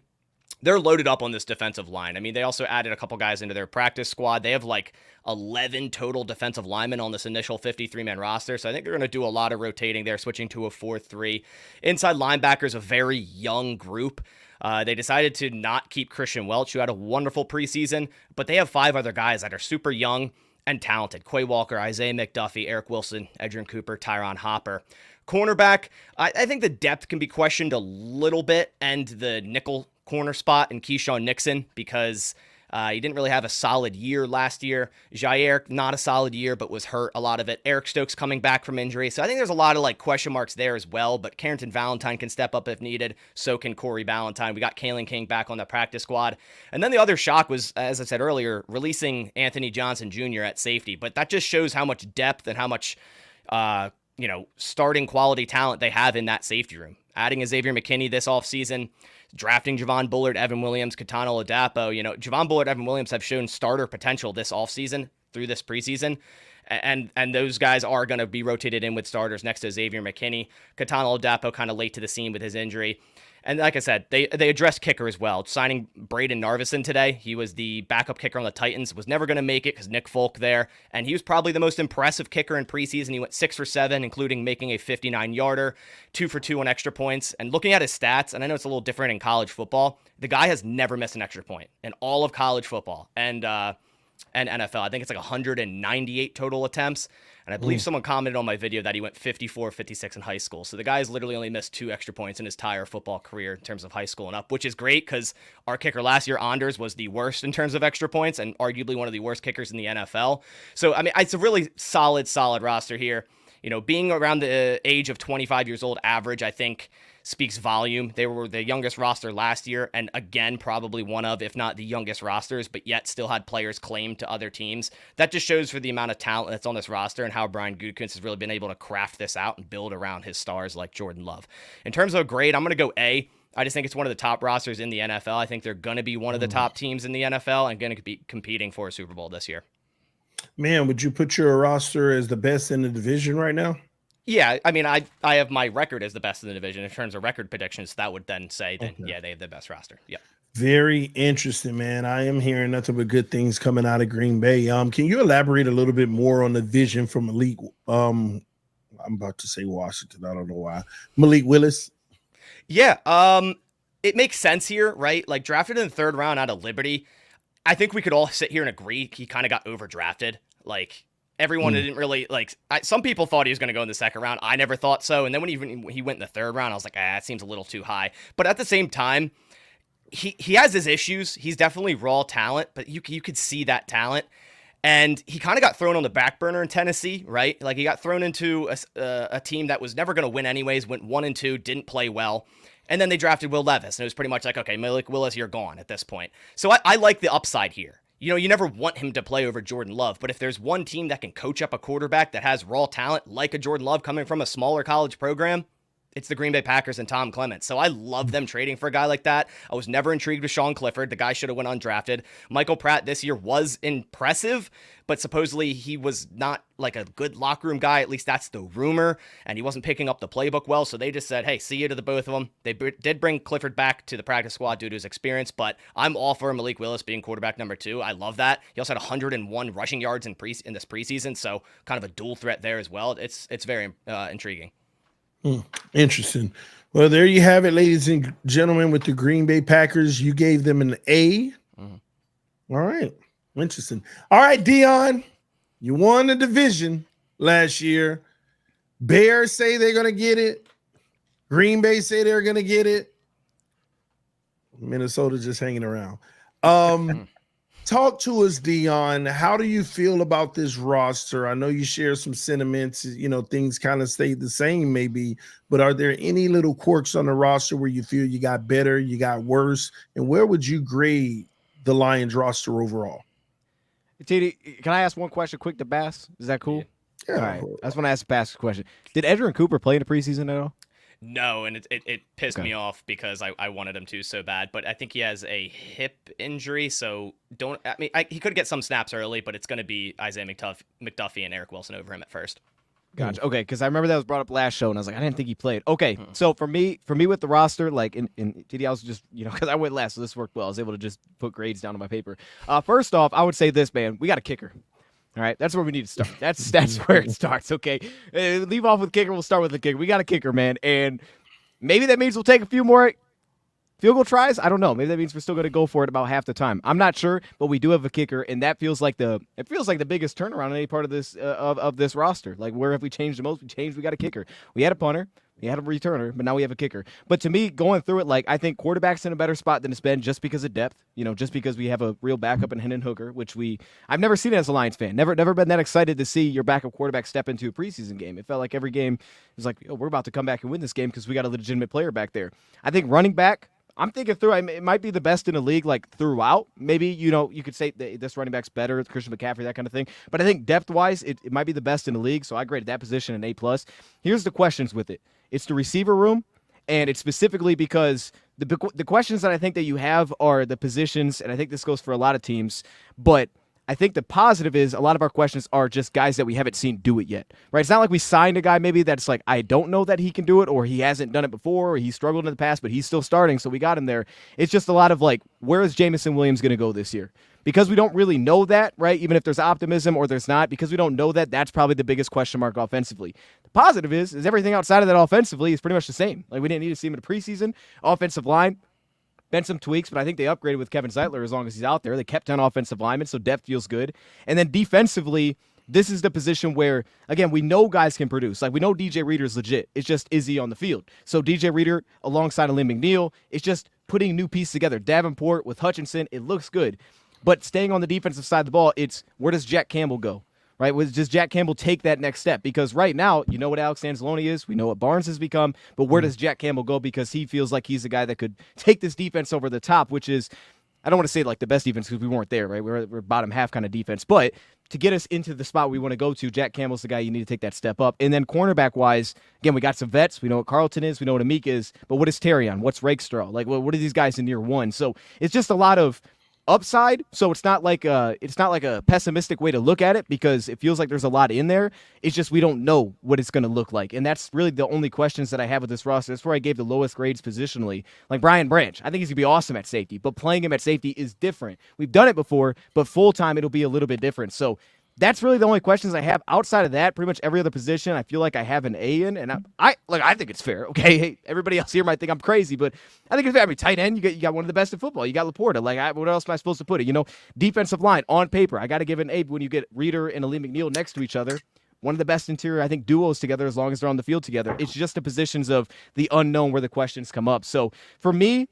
They're loaded up on this defensive line. I mean, they also added a couple guys into their practice squad. They have like 11 total defensive linemen on this initial 53-man roster, so I think they're going to do a lot of rotating there, switching to a 4-3. Inside linebackers, a very young group. They decided to not keep Christian Welch, who had a wonderful preseason, but they have 5 other guys that are super young and talented. Quay Walker, Isaiah McDuffie, Eric Wilson, Edgerrin Cooper, Tyron Hopper. Cornerback, I think the depth can be questioned a little bit, and the nickel corner spot in Keyshawn Nixon, because he didn't really have a solid year last year. Jair, not a solid year, but was hurt a lot of it. Eric Stokes coming back from injury. So I think there's a lot of like question marks there as well, but Carrington Valentine can step up if needed. So can Corey Ballantyne. We got Kalen King back on the practice squad. And then the other shock was, as I said earlier, releasing Anthony Johnson Jr. at safety. But that just shows how much depth and how much, starting quality talent they have in that safety room. Adding a Xavier McKinney this offseason, drafting Javon Bullard, Evan Williams, Katana Ladapo. Javon Bullard, Evan Williams have shown starter potential this offseason through this preseason. And those guys are going to be rotated in with starters next to Xavier McKinney. Katana Ladapo kind of late to the scene with his injury. And like I said, they addressed kicker as well. Signing Braden Narvison today. He was the backup kicker on the Titans. Was never going to make it because Nick Folk there. And he was probably the most impressive kicker in preseason. He went 6 for 7, including making a 59-yarder, 2 for 2 on extra points. And looking at his stats, and I know it's a little different in college football, the guy has never missed an extra point in all of college football and NFL. I think it's like 198 total attempts. And I believe someone commented on my video that he went 54, 56 in high school. So the guy's literally only missed 2 extra points in his entire football career in terms of high school and up, which is great because our kicker last year, Anders, was the worst in terms of extra points and arguably one of the worst kickers in the NFL. So, I mean, it's a really solid roster here. Being around the age of 25 years old average, I think, speaks volume. They were the youngest roster last year, and again, probably one of, if not the youngest rosters, but yet still had players claimed to other teams. That just shows for the amount of talent that's on this roster and how Brian Gutekunst has really been able to craft this out and build around his stars like Jordan Love. In terms of grade, I'm going to go A. I just think it's one of the top rosters in the NFL. I think they're going to be one of the top teams in the NFL and going to be competing for a Super Bowl this year. Man, would you put your roster as the best in the division right now? Yeah, I mean, I have my record as the best in the division in terms of record predictions. That would then say that, yeah, they have the best roster. Yeah. Very interesting, man. I am hearing nothing but good things coming out of Green Bay. Can you elaborate a little bit more on the vision from Malik? I'm about to say Washington. I don't know why. Malik Willis. Yeah. It makes sense here, right? Like drafted in the 3rd round out of Liberty. I think we could all sit here and agree he kind of got overdrafted. Like, everyone didn't really some people thought he was going to go in the 2nd round. I never thought so. And then when he went in the 3rd round, I was like, that seems a little too high. But at the same time, he has his issues. He's definitely raw talent, but you could see that talent. And he kind of got thrown on the back burner in Tennessee, right? Like he got thrown into a team that was never going to win anyways, went 1-2, didn't play well. And then they drafted Will Levis, and it was pretty much like, okay, Malik Willis, you're gone at this point. So I like the upside here. you never want him to play over Jordan Love, but if there's one team that can coach up a quarterback that has raw talent like a Jordan Love coming from a smaller college program, it's the Green Bay Packers and Tom Clements. So I love them trading for a guy like that. I was never intrigued with Sean Clifford. The guy should have went undrafted. Michael Pratt this year was impressive, but supposedly he was not like a good locker room guy. At least that's the rumor. And he wasn't picking up the playbook well. So they just said, hey, see you to the both of them. They did bring Clifford back to the practice squad due to his experience, but I'm all for Malik Willis being quarterback number 2. I love that. He also had 101 rushing yards in this preseason. So kind of a dual threat there as well. It's very intriguing. Interesting. Well, there you have it, ladies and gentlemen, with the Green Bay Packers. You gave them an A. All right. Interesting. All right, Dion, you won the division last year. Bears say they're going to get it. Green Bay say they're going to get it. Minnesota just hanging around. Talk to us, Dion. How do you feel about this roster? I know you share some sentiments, things kind of stayed the same maybe, but are there any little quirks on the roster where you feel you got better, you got worse, and where would you grade the Lions roster overall? TD, can I ask one question quick to Bass? Is that cool? Yeah. All right. I just want to ask Bass a question. Did Edgerrin Cooper play in the preseason at all? No, and it pissed me off because I wanted him to so bad, but I think he has a hip injury, so he could get some snaps early, but it's going to be Isaiah McDuffie and Eric Wilson over him at first. Gotcha. Okay, because I remember that was brought up last show, and I was like, I didn't think he played. Okay, so for me with the roster, like in TD, I was just because I went last, so this worked well. I was able to just put grades down on my paper. First off, I would say this, man, we got a kicker. All right, that's where we need to start. That's where it starts, okay? Leave off with kicker. We'll start with the kicker. We got a kicker, man, and maybe that means we'll take a few more field goal tries. I don't know. Maybe that means we're still going to go for it about half the time. I'm not sure, but we do have a kicker, and that feels like the biggest turnaround in any part of this of this roster. Like, where have we changed the most? We got a kicker. We had a punter. We had a returner, but now we have a kicker. But to me, going through it, like, I think quarterback's in a better spot than it's been just because of depth, just because we have a real backup in Hendon Hooker, which I've never seen it as a Lions fan. Never been that excited to see your backup quarterback step into a preseason game. It felt like every game was like, we're about to come back and win this game because we got a legitimate player back there. I think running back, I'm thinking through, it might be the best in the league, like, throughout. Maybe, you could say this running back's better, Christian McCaffrey, that kind of thing. But I think depth-wise, it might be the best in the league, so I graded that position an A+. Here's the questions with it. It's the receiver room, and it's specifically because the questions that I think that you have are the positions, and I think this goes for a lot of teams, but I think the positive is a lot of our questions are just guys that we haven't seen do it yet, right? It's not like we signed a guy maybe that's like, I don't know that he can do it, or he hasn't done it before, or he struggled in the past, but he's still starting, so we got him there. It's just a lot of like, where is Jameson Williams going to go this year? Because we don't really know that, right? Even if there's optimism or there's not, because we don't know that, that's probably the biggest question mark offensively. The positive is everything outside of that offensively is pretty much the same. Like, we didn't need to see him in the preseason. Offensive line, been some tweaks, but I think they upgraded with Kevin Zeitler as long as he's out there. They kept 10 offensive linemen, so depth feels good. And then defensively, this is the position where, again, we know guys can produce. Like, we know DJ Reader's legit. It's just, is he on the field? So DJ Reader alongside Aleem McNeil, it's just putting new pieces together. Davenport with Hutchinson, it looks good. But staying on the defensive side of the ball, it's where does Jack Campbell go, right? Does Jack Campbell take that next step? Because right now, you know what Alex Anzalone is. We know what Barnes has become. But where does Jack Campbell go? Because he feels like he's the guy that could take this defense over the top, which is, I don't want to say like the best defense because we weren't there, right? We're bottom half kind of defense. But to get us into the spot we want to go to, Jack Campbell's the guy you need to take that step up. And then cornerback-wise, again, we got some vets. We know what Carlton is. We know what Amik is. But what is Terrion? What's Rakestraw? Like, what are these guys in year one? So it's just a lot of upside, so it's not like a pessimistic way to look at it because it feels like there's a lot in there. It's just we don't know what it's going to look like, and that's really the only questions that I have with this roster. That's where I gave the lowest grades positionally. Like Brian Branch, I think he's going to be awesome at safety, but playing him at safety is different. We've done it before, but full-time it'll be a little bit different. So that's really the only questions I have. Outside of that, pretty much every other position I feel like I have an A in, and I think it's fair. Okay, hey, everybody else here might think I'm crazy, but I think it's fair. I mean, tight end, you got one of the best in football. You got Laporta. Like, what else am I supposed to put it? Defensive line on paper, I got to give it an A when you get Reader and Aleem McNeil next to each other. One of the best interior, I think, duos together as long as they're on the field together. It's just the positions of the unknown where the questions come up. So for me,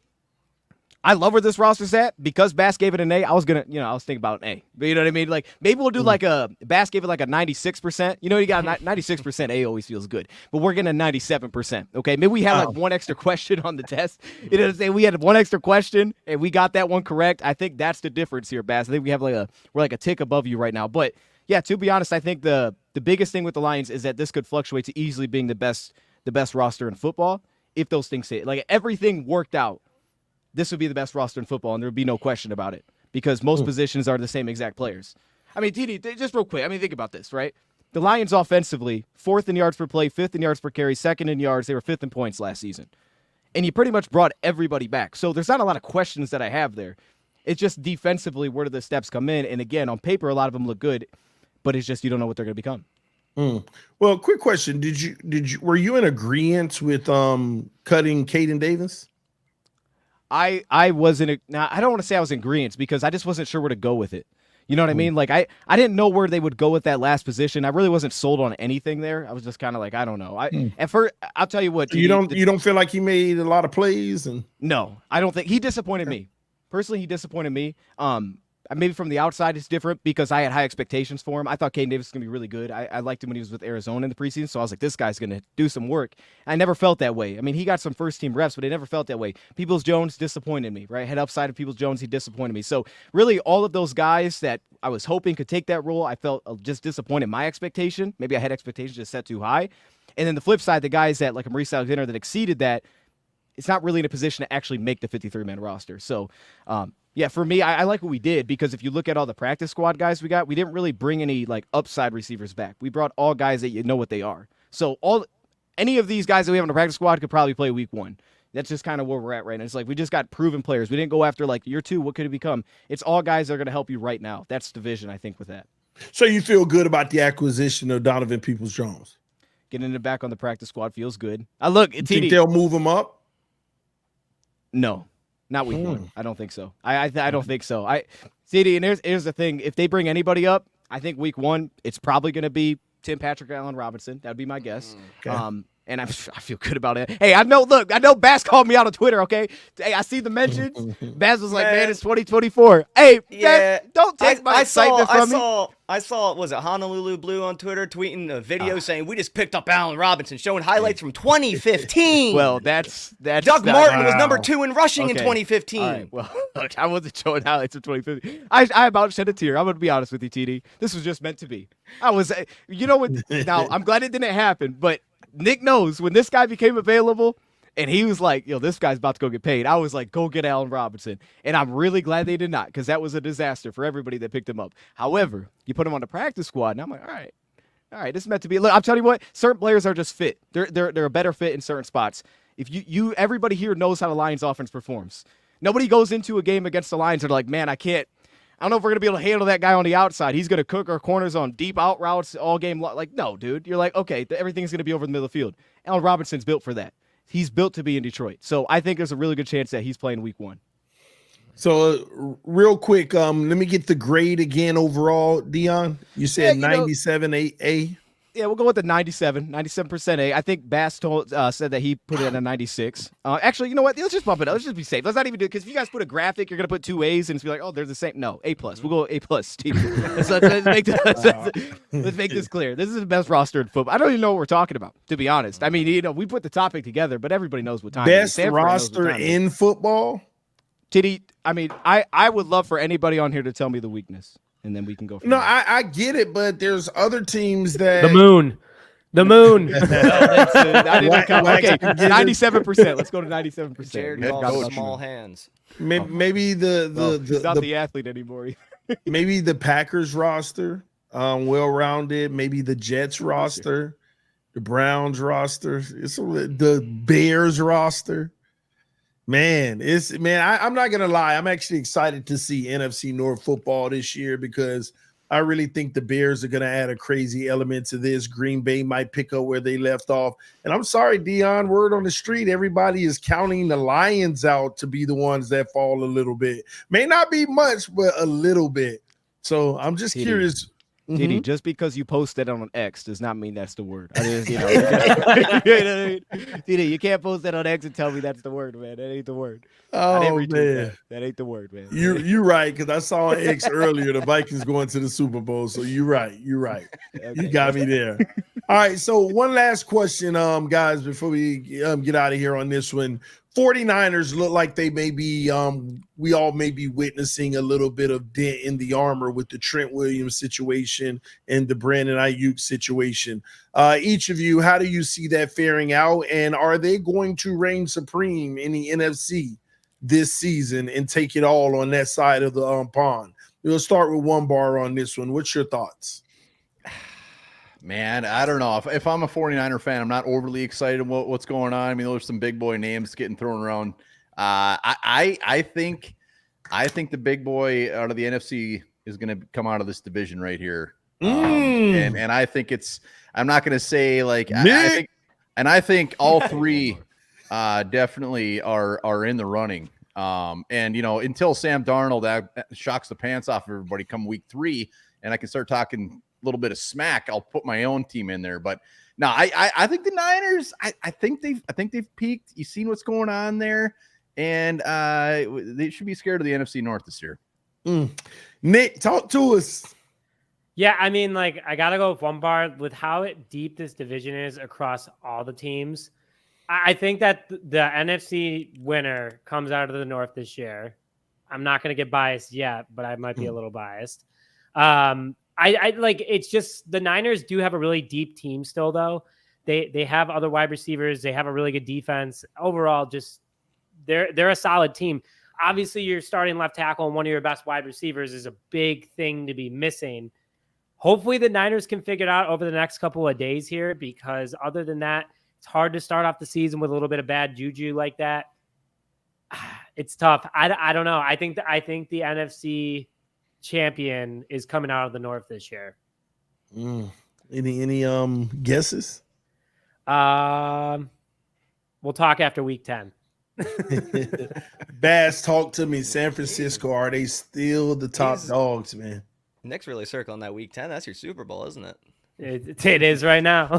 I love where this roster's at because Bass gave it an A. I was thinking about an A, but you know what I mean? Like maybe we'll do like Bass gave it like a 96%. You know, you got 96% A always feels good, but we're getting a 97%. Okay. Maybe we had like one extra question on the test. You know what I'm saying? We had one extra question and we got that one correct. I think that's the difference here, Bass. I think we're like a tick above you right now. But yeah, to be honest, I think the biggest thing with the Lions is that this could fluctuate to easily being the best roster in football if those things hit. Like everything worked out, this would be the best roster in football, and there would be no question about it because most positions are the same exact players. I mean, TD, just real quick. I mean, think about this, right? The Lions offensively, 4th in yards per play, 5th in yards per carry, 2nd in yards. They were 5th in points last season. And you pretty much brought everybody back. So there's not a lot of questions that I have there. It's just defensively, where do the steps come in? And again, on paper, a lot of them look good, but it's just you don't know what they're going to become. Well, quick question. Were you in agreement with cutting Caden Davis? I wasn't. Now I don't want to say I was in agreement because I just wasn't sure where to go with it. You know what I mean? Like I didn't know where they would go with that last position. I really wasn't sold on anything there. I was just kind of like, I don't know. At first, I'll tell you what. You don't feel like he made a lot of plays and no, I don't think he disappointed me. Personally, he disappointed me. Maybe from the outside it's different because I had high expectations for him. I thought Caden Davis was going to be really good. I liked him when he was with Arizona in the preseason, so I was like, this guy's going to do some work. I never felt that way. I mean, he got some first-team reps, but I never felt that way. Peoples-Jones disappointed me, right? Had upside of Peoples-Jones, he disappointed me. So really all of those guys that I was hoping could take that role, I felt just disappointed in my expectation. Maybe I had expectations just set too high. And then the flip side, the guys that like Maurice Alexander that exceeded that, it's not really in a position to actually make the 53-man roster. So, yeah, for me, I like what we did because if you look at all the practice squad guys we got, we didn't really bring any like upside receivers back. We brought all guys that you know what they are. So any of these guys that we have on the practice squad could probably play week 1. That's just kind of where we're at right now. It's like we just got proven players. We didn't go after like year 2. What could it become? It's all guys that are going to help you right now. That's the vision, I think, with that. So you feel good about the acquisition of Donovan Peoples-Jones? Getting it back on the practice squad feels good. Look, you think they'll move him up? No. Not week 1. I don't think so. I don't think so. CD, and here's the thing. If they bring anybody up, I think week 1, it's probably going to be Tim Patrick, Allen Robinson. That'd be my guess. Okay. And I feel good about it. Hey, I know Bass called me out on Twitter, okay? Hey, I see the mentions. Bass was like, man, it's 2024. Hey, yeah, don't take my excitement from me. I saw, was it Honolulu Blue on Twitter tweeting a video saying we just picked up Allen Robinson, showing highlights from 2015. Well, that's Doug Martin was number 2 in rushing in 2015. Right, well, look, I wasn't showing highlights of 2015. I about shed a tear. I'm going to be honest with you, TD. This was just meant to be. You know what? Now, I'm glad it didn't happen, but Nick knows when this guy became available and he was like, yo, this guy's about to go get paid. I was like, go get Allen Robinson. And I'm really glad they did not because that was a disaster for everybody that picked him up. However, you put him on the practice squad and I'm like, all right, this is meant to be. Look, I'm telling you what, certain players are just fit. They're a better fit in certain spots. If everybody here knows how the Lions offense performs. Nobody goes into a game against the Lions and they're like, man, I don't know if we're going to be able to handle that guy on the outside. He's going to cook our corners on deep out routes all game. Like, no, dude. You're like, okay, everything's going to be over the middle of the field. Allen Robinson's built for that. He's built to be in Detroit. So I think there's a really good chance that he's playing week 1. So real quick, let me get the grade again overall, Dion. You said 97 A. Yeah, we'll go with the 97% A. I think Bass said that he put it at a 96. Actually, you know what? Let's just bump it up. Let's just be safe. Let's not even do it because if you guys put a graphic, you're going to put 2 A's and it's be like, oh, they're the same. No, A+. We'll go A+, Steve. let's make this clear. This is the best roster in football. I don't even know what we're talking about, to be honest. I mean, we put the topic together, but everybody knows what time it is. Best roster in football? Titty, I mean, I would love for anybody on here to tell me the weakness. And then we can go from there. I get it, but there's other teams that the moon. I didn't count. Okay, 97%. Let's go to 97%. Jared Goff's small hands. Maybe he's not the athlete anymore. Maybe the Packers roster, well-rounded. Maybe the Jets roster, the Browns roster, the Bears roster. Man, I'm not gonna lie. I'm actually excited to see NFC North football this year because I really think the Bears are gonna add a crazy element to this. Green Bay might pick up where they left off. And I'm sorry, Dion, word on the street, everybody is counting the Lions out to be the ones that fall a little bit. May not be much, but a little bit. So I'm just curious. TD, just because you post that on X does not mean that's the word. I just, you know what I mean? TD, you can't post that on X and tell me that's the word, man. That ain't the word. Oh, man. That ain't the word, man. You're right, because I saw on X earlier the Vikings going to the Super Bowl. So you're right. Okay. You got me there. All right. So one last question, guys, before we get out of here on this one. 49ers look like they may be we all may be witnessing a little bit of dent in the armor with the Trent Williams situation and the Brandon Ayuk situation. Each of you, how do you see that faring out? And are they going to reign supreme in the NFC this season and take it all on that side of the pond? We'll start with one bar on this one. What's your thoughts? Man, I don't know. If I'm a 49er fan, I'm not overly excited about what's going on. I mean, there's some big boy names getting thrown around. I think the big boy out of the NFC is going to come out of this division right here. And I think I'm not going to say like, I think all three definitely are in the running. And, you know, until Sam Darnold shocks the pants off everybody come week 3, and I can start talking little bit of smack, I'll put my own team in there. But no, I think the Niners, I think they've peaked. You've seen what's going on there, and they should be scared of the NFC North this year. Nick, talk to us. Yeah, I mean, like, I gotta go with one bar with how deep this division is across all the teams. I think that the NFC winner comes out of the North this year. I'm not gonna get biased yet, but I might be a little biased. I like, it's just the Niners do have a really deep team still, though. They have other wide receivers. They have a really good defense. Overall, just they're a solid team. Obviously, your starting left tackle and one of your best wide receivers is a big thing to be missing. Hopefully, the Niners can figure it out over the next couple of days here, because other than that, it's hard to start off the season with a little bit of bad juju like that. It's tough. I don't know. I think the NFC champion is coming out of the North this year. Any guesses? We'll talk after week 10. Bass, talk to me. San Francisco, are they still the top dogs, man? Nick's really circling that week 10. That's your Super Bowl, isn't it? It is right now.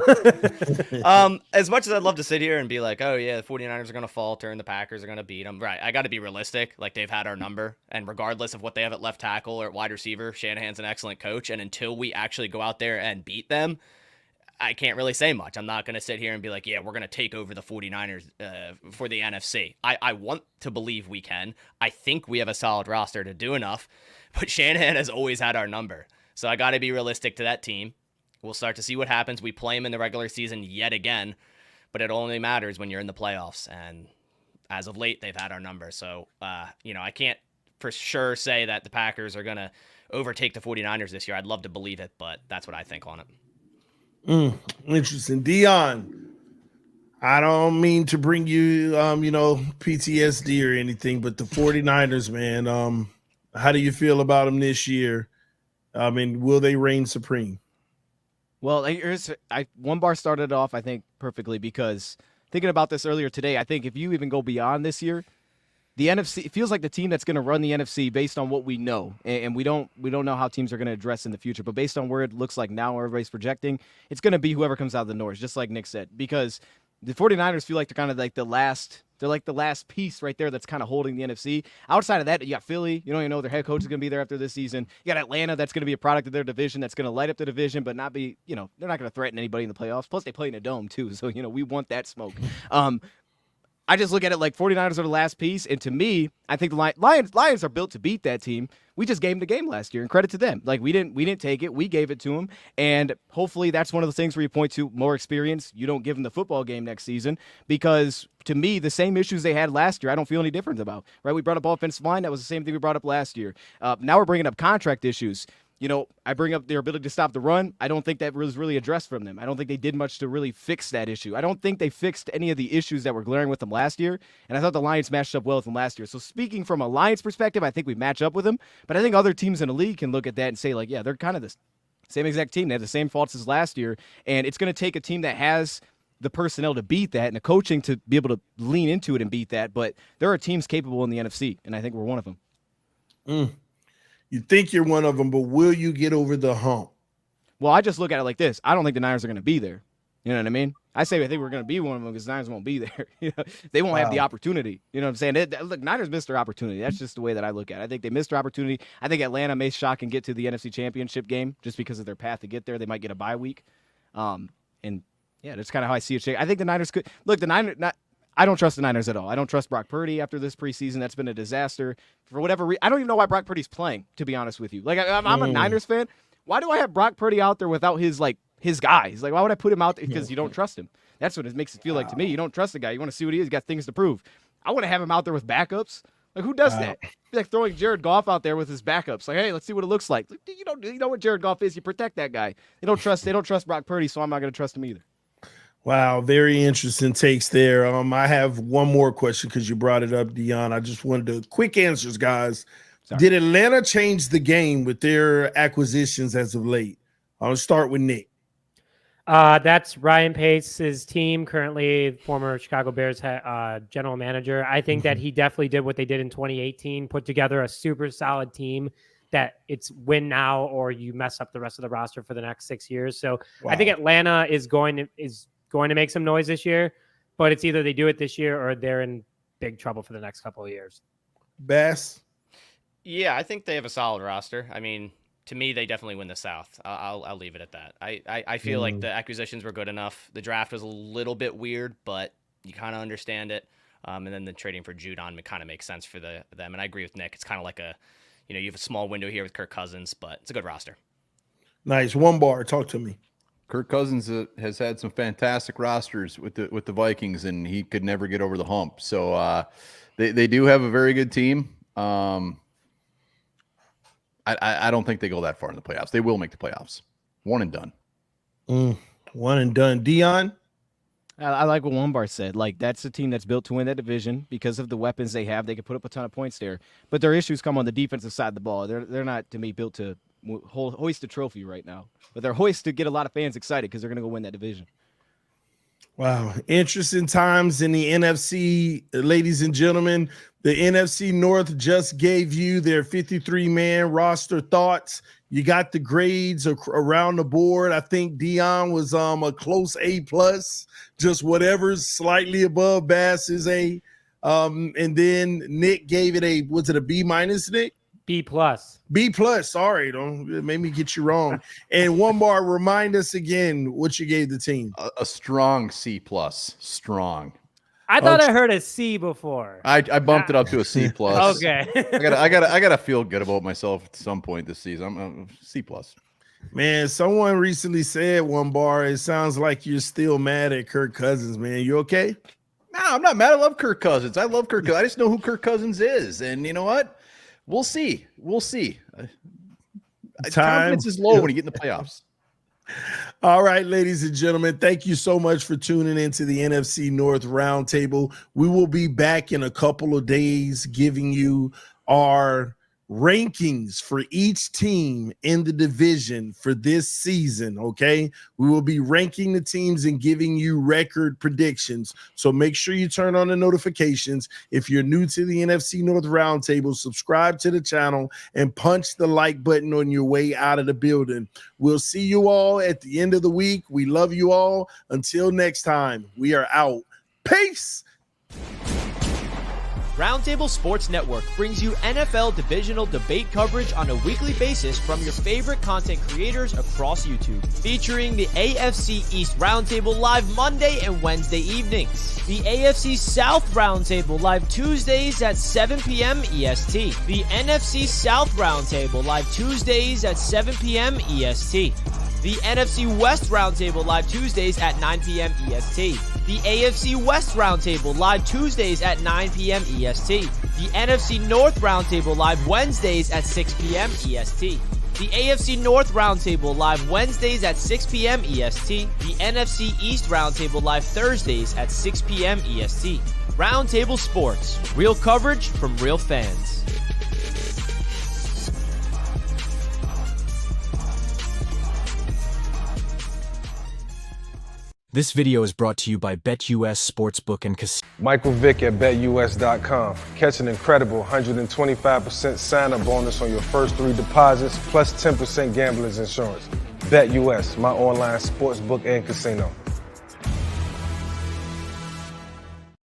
As much as I'd love to sit here and be like, oh, yeah, the 49ers are going to falter and the Packers are going to beat them. Right. I got to be realistic. Like, they've had our number. And regardless of what they have at left tackle or at wide receiver, Shanahan's an excellent coach. And until we actually go out there and beat them, I can't really say much. I'm not going to sit here and be like, yeah, we're going to take over the 49ers for the NFC. I want to believe we can. I think we have a solid roster to do enough. But Shanahan has always had our number. So I got to be realistic to that team. We'll start to see what happens. We play them in the regular season yet again, but it only matters when you're in the playoffs. And as of late, they've had our number. So, I can't for sure say that the Packers are going to overtake the 49ers this year. I'd love to believe it, but that's what I think on it. Interesting. Dion, I don't mean to bring you, PTSD or anything, but the 49ers, man, how do you feel about them this year? I mean, will they reign supreme? Well, one bar started off, I think, perfectly, because thinking about this earlier today, I think if you even go beyond this year, the NFC, it feels like the team that's going to run the NFC based on what we know, and we don't know how teams are going to address in the future, but based on where it looks like now, everybody's projecting, it's going to be whoever comes out of the North, just like Nick said, because the 49ers feel like they're kind of like the last piece right there that's kind of holding the NFC. Outside of that, you got Philly. You don't even know their head coach is going to be there after this season. You got Atlanta that's going to be a product of their division that's going to light up the division, but not be, they're not going to threaten anybody in the playoffs. Plus, they play in a dome, too, so, we want that smoke. I just look at it like 49ers are the last piece, and to me, I think the Lions are built to beat that team. We just gave them the game last year, and credit to them. Like, we didn't take it. We gave it to them, and hopefully that's one of the things where you point to more experience. You don't give them the football game next season, because to me, the same issues they had last year, I don't feel any different about. Right? We brought up offensive line. That was the same thing we brought up last year. Now we're bringing up contract issues. I bring up their ability to stop the run. I don't think that was really addressed from them. I don't think they did much to really fix that issue. I don't think they fixed any of the issues that were glaring with them last year, and I thought the Lions matched up well with them last year. So speaking from a Lions perspective, I think we match up with them, but I think other teams in the league can look at that and say, like, yeah, they're kind of the same exact team. They have the same faults as last year, and it's going to take a team that has the personnel to beat that and the coaching to be able to lean into it and beat that, but there are teams capable in the NFC, and I think we're one of them. You think you're one of them, but will you get over the hump? Well, I just look at it like this. I don't think the Niners are going to be there. You know what I mean? I say I think we're going to be one of them because the Niners won't be there. They won't have the opportunity. You know what I'm saying? Look, Niners missed their opportunity. That's just the way that I look at it. I think they missed their opportunity. I think Atlanta may shock and get to the NFC Championship game just because of their path to get there. They might get a bye week. And yeah, that's kind of how I see it. I think the Niners could look. I don't trust the Niners at all. I don't trust Brock Purdy after this preseason. That's been a disaster for whatever reason. I don't even know why Brock Purdy's playing, to be honest with you. Like I'm a Niners fan. Why do I have Brock Purdy out there without his guys? Like, why would I put him out there? Because you don't trust him. That's what it makes it feel like to me. You don't trust the guy. You want to see what he is. He's got things to prove. I want to have him out there with backups. Like, who does that? It's like throwing Jared Goff out there with his backups. Like, hey, let's see what it looks like. You know what Jared Goff is. You protect that guy. They don't trust Brock Purdy, so I'm not going to trust him either. Wow, very interesting takes there. I have one more question because you brought it up, Dion. I just wanted to quick answers, guys. Sorry. Did Atlanta change the game with their acquisitions as of late? I'll start with Nick. That's Ryan Pace's team, currently former Chicago Bears general manager. I think that he definitely did what they did in 2018, put together a super solid team that it's win now or you mess up the rest of the roster for the next 6 years. So I think Atlanta is going to make some noise this year, but it's either they do it this year or they're in big trouble for the next couple of years. Bass? Yeah, I think they have a solid roster. I mean, to me, they definitely win the South. I'll leave it at that. I feel like the acquisitions were good enough. The draft was a little bit weird, but you kind of understand it. And then the trading for Judon kind of makes sense for them. And I agree with Nick. It's kind of like you have a small window here with Kirk Cousins, but it's a good roster. Nice. One bar. Talk to me. Kirk Cousins has had some fantastic rosters with the Vikings, and he could never get over the hump. So they do have a very good team. I don't think they go that far in the playoffs. They will make the playoffs. One and done. One and done. Dion? I like what One Bar said. Like, that's a team that's built to win that division because of the weapons they have. They can put up a ton of points there. But their issues come on the defensive side of the ball. They're not, to me, built to hoist a trophy right now. But they're hoist to get a lot of fans excited because they're going to go win that division. Wow. Interesting times in the NFC, ladies and gentlemen. The NFC North just gave you their 53-man roster thoughts. You got the grades around the board. I think Dion was a close A+, just whatever's slightly above Bass's A. And then Nick gave it was it a B-, Nick? B+. B+. Sorry, don't make me get you wrong. And One Bar, remind us again what you gave the team. A strong C+. Strong. I thought I heard a C before. I bumped it up to a C+. Okay. I gotta feel good about myself at some point this season. I'm C+. Man, someone recently said, One Bar, it sounds like you're still mad at Kirk Cousins, man. You okay? No, I'm not mad. I love Kirk Cousins. I love Kirk Cousins. I just know who Kirk Cousins is. And you know what? We'll see. Confidence is low when you get in the playoffs. All right, ladies and gentlemen, thank you so much for tuning into the NFC North Roundtable. We will be back in a couple of days giving you our rankings for each team in the division for this season, okay? We will be ranking the teams and giving you record predictions. So make sure you turn on the notifications. If you're new to the NFC North Roundtable, subscribe to the channel and punch the like button on your way out of the building. We'll see you all at the end of the week. We love you all. Until next time, we are out. Peace. Roundtable Sports Network brings you NFL divisional debate coverage on a weekly basis from your favorite content creators across YouTube, featuring the AFC East Roundtable live Monday and Wednesday evenings, the AFC South Roundtable live Tuesdays at 7 p.m. EST, the NFC South Roundtable live Tuesdays at 7 p.m. EST, the NFC West Roundtable live Tuesdays at 9 p.m. EST, the AFC West Roundtable live Tuesdays at 9 p.m. EST, the NFC North Roundtable live Wednesdays at 6 p.m. EST, the AFC North Roundtable live Wednesdays at 6 p.m. EST, the NFC East Roundtable live Thursdays at 6 p.m. EST. Roundtable Sports, real coverage from real fans. This video is brought to you by BetUS Sportsbook and Casino. Michael Vick at BetUS.com. Catch an incredible 125% sign-up bonus on your first 3 deposits, plus 10% gambler's insurance. BetUS, my online sportsbook and casino.